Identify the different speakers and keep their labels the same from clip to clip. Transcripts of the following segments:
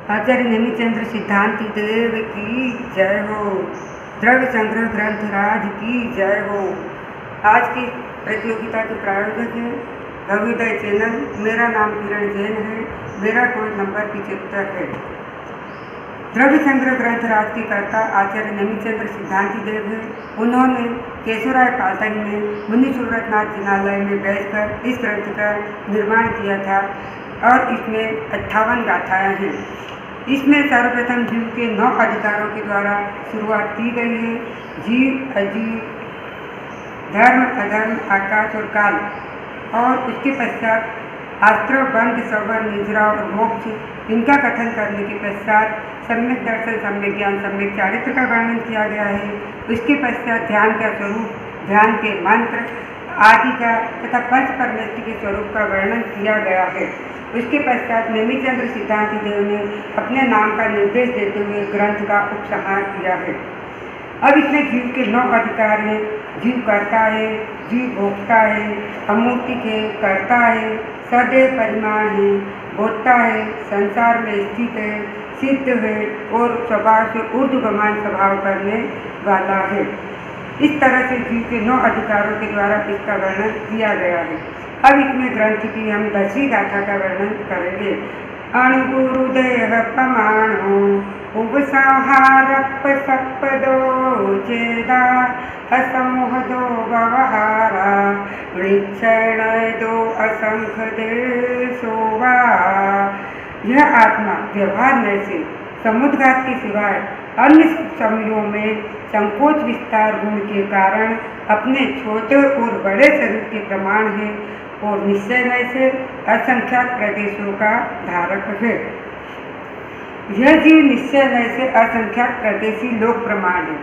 Speaker 1: आचार्य नेमिचंद्र सिद्धांति देव की जय हो। द्रव्य संग्रह ग्रंथराज की जय हो। आज की प्रतियोगिता के प्रायोजक हैं भव्योदय चैनल। मेरा नाम किरण जैन है। मेरा कोड नंबर 75 है। द्रव्य संग्रह ग्रंथराज के कर्ता आचार्य नेमिचंद्र सिद्धांति देव हैं। उन्होंने केशवराय पाटन में मुनि सूरतनाथ जिनालय में बैठकर इस ग्रंथ का निर्माण किया था और इसमें 58 गाथाएँ हैं। इसमें सर्वप्रथम जीव के 9 अधिकारों के द्वारा शुरुआत की गई है। जीव, अजीव, धर्म, अधर्म, आकाश और काल, और उसके पश्चात आश्रव, बंध, सवर, निद्रा और मोक्ष, इनका कथन करने के पश्चात सम्यक दर्शन, सम्यक ज्ञान, सम्यक चारित्र का वर्णन किया गया है। उसके पश्चात ध्यान का स्वरूप, ध्यान के मंत्र आदि का तथा पंच परमेष्टि के स्वरूप का वर्णन किया गया है। उसके पश्चात नेमिचंद्र सिद्धांति देव ने अपने नाम का निर्देश देते हुए ग्रंथ का उपसंहार किया है। अब इसमें जीव के 9 अधिकार हैं। जीव कर्ता है, जीव भोक्ता है, अमूर्तिक है, कर्ता है, सदैव परिमाण है, बोधता है, संसार में स्थित है, सिद्ध है और स्वभाव से ऊर्ध्वगमन स्वभाव करने वाला है। इस तरह से जीव के 9 अधिकारों के द्वारा इसका वर्णन किया गया है। अब इसमें ग्रंथ की हम 10वीं गाथा का वर्णन करेंगे। अणुगुरुदेह प्रमाणो उपसंहारप सपदो चेदा असमोहदो व्यवहारा वृक्षण दो असंख्य देशोवा। यह आत्मा व्यवहार में से समुद्घात के सिवाय अन्य समयों में संकोच विस्तार गुण के कारण अपने छोटे और बड़े शरीर के प्रमाण है और निश्चय में से असंख्यात प्रदेशों का धारक है। यह जीव निश्चय में से असंख्यात प्रदेशी लोक प्रमाण है।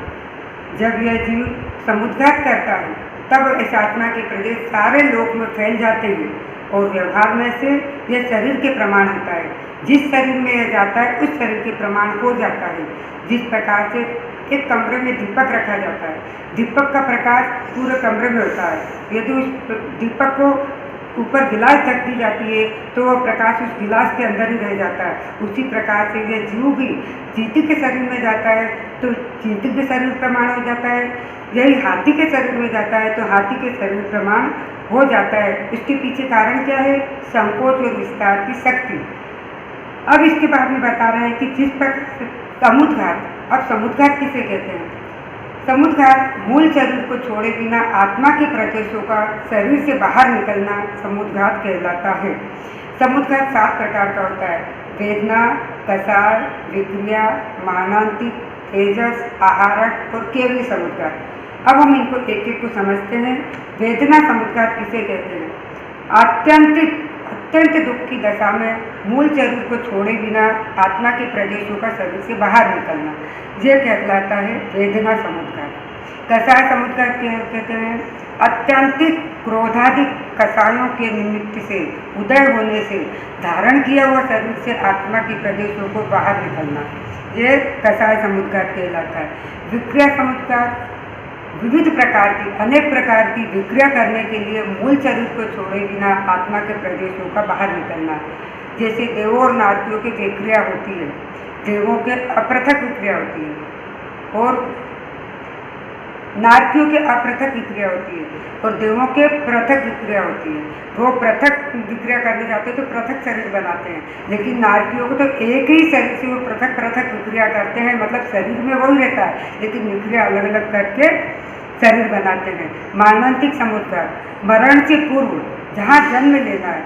Speaker 1: जब यह जीव समुद्घात करता है तब इस आत्मा के प्रदेश सारे लोक में फैल जाते हैं और व्यवहार में से यह शरीर के प्रमाण होता है। जिस शरीर में यह जाता है उस शरीर के प्रमाण हो जाता है। जिस प्रकार से एक कमरे में दीपक रखा जाता है, दीपक का प्रकाश पूरे कमरे में होता है। यदि उस दीपक को ऊपर गिलास ढक दी जाती है तो वह प्रकाश उस गिलास के अंदर ही रह जाता है। उसी प्रकार से यह जीव भी चींटी के शरीर में जाता है तो चींटी के शरीर प्रमाण हो जाता है। यही हाथी के शरीर में जाता है तो हाथी के शरीर प्रमाण हो जाता है। इसके पीछे कारण क्या है? संकोच और विस्तार की शक्ति। अब इसके बाद में बता रहे हैं कि जिस पर समुद्घात, अब समुद्घात किसे कहते हैं? समुद्घात मूल शरीर को छोड़े बिना आत्मा के प्रदेशों का शरीर से बाहर निकलना समुद्घात कहलाता है। समुद्घात 7 प्रकार का होता है: वेदना, कसाय, विक्रिया, मानांतिक, तेजस, आहारक और केवली समुद्घात। अब हम इनको एक एक को समझते हैं। वेदना समुद्घात किसे कहते हैं? अत्यंत दुख की दशा में मूल शरीर को छोड़े बिना आत्मा के प्रदेशों का शरीर से बाहर निकलना, यह कहलाता है वेदना समुद्घात। कसाय समुद्घात कहते हैं अत्यंतिक क्रोधाधिक कसायों के निमित्त से उदय होने से धारण किया हुआ शरीर से आत्मा के प्रदेशों को बाहर निकलना, यह कसाय समुद्घात कहलाता है। विक्रिया समुद्घात विविध प्रकार की, अनेक प्रकार की विक्रिया करने के लिए मूल शरीर को छोड़े बिना आत्मा के प्रदेशों का बाहर निकलना। जैसे देवों और नारकियों की विक्रिया होती है, देवों के अपृथक विक्रिया होती है और नारकियों के अपृथक विक्रिया होती है और देवों के पृथक विक्रिया होती है। वो पृथक विक्रिया करने जाते हैं तो पृथक शरीर बनाते हैं, लेकिन नारकियों को तो एक ही शरीर से वो पृथक पृथक विक्रिया करते हैं, मतलब शरीर में वही रहता है लेकिन विक्रिया अलग अलग करके शरीर बनाते हैं। मानांतिक समुद्घात, मरण से पूर्व जहाँ जन्म लेना है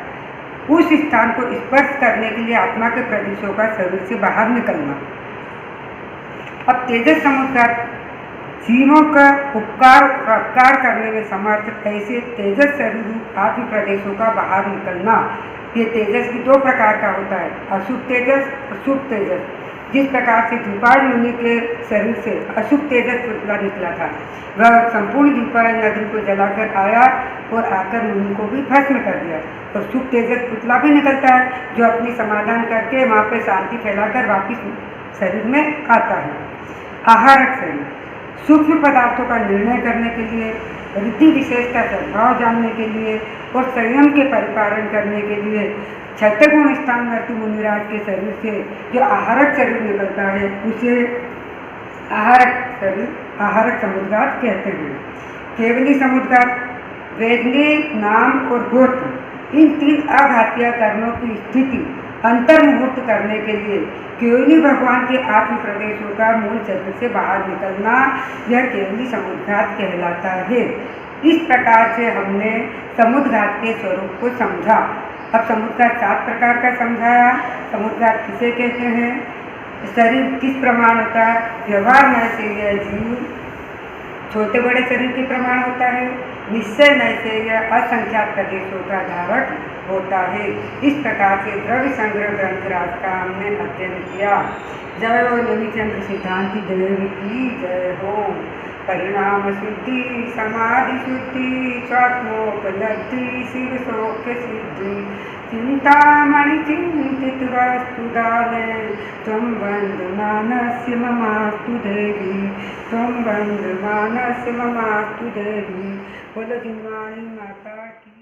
Speaker 1: उस स्थान को स्पर्श करने के लिए आत्मा के प्रदेशों का शरीर से बाहर निकलना। अब तेजस समुद्घात, जीवों का उपकार और अपकार करने में समर्थ ऐसे तेजस शरीर आत्म प्रदेशों का बाहर निकलना। ये तेजस भी 2 प्रकार का होता है, अशुभ तेजस और शुभ तेजस। जिस प्रकार से द्विपायन मुनि के शरीर से अशुभ तेजस पुतला निकला था, वह संपूर्ण द्विपायन नगरी को जलाकर आया और आकर मुनि को भी भस्म कर दिया। और शुभ तेजस पुतला भी निकलता है जो अपनी समाधान करके वहाँ पे शांति फैलाकर वापिस शरीर में आता है। आहारक शरीर, सूक्ष्म पदार्थों का निर्णय करने के लिए, रिद्धि विशेष का प्रभाव जानने के लिए और संयम के परिपालन करने के लिए छत्रगुण स्थानवर्ती मुनिराज के शरीर से जो आहारक शरीर निकलता है उसे आहारक समुद्घात कहते हैं। केवली समुद्घात, वेदनी, नाम और गोत्र, इन 3 अघातीय कर्मों की स्थिति अंतर्मुहूर्त करने के लिए केवली भगवान के आत्म प्रदेशों का मूल चक्र से बाहर निकलना, यह केवली समुद्घात कहलाता है। इस प्रकार से हमने समुद्घात के स्वरूप को समझा। अब समुद्घात 7 प्रकार का समझाया। समुद्घात किसे कहते हैं, शरीर किस प्रमाण होता है, व्यवहार नैशेय जीव छोटे बड़े शरीर के प्रमाण होता है, निश्चय नैशेय असंख्यात प्रदेशों का धारक होता है। इस प्रकार से द्रव्य संग्रह ग्रंथराज का हमने अध्ययन किया। जय हो नवीचंद्र सिद्धांति देव की जय हो। परिणाम शुद्धि, समाधि शुद्धि, स्वात्मोपलब्धि, शिव सौख्य सिद्धि, चिंतामणि चिंतित वस्तु दाने, त्वं बंधु मानस्य ममास्तु देवी, त्वं बंधु मानस्य ममास्तु देवी। बोलो जिनवाणी माता की।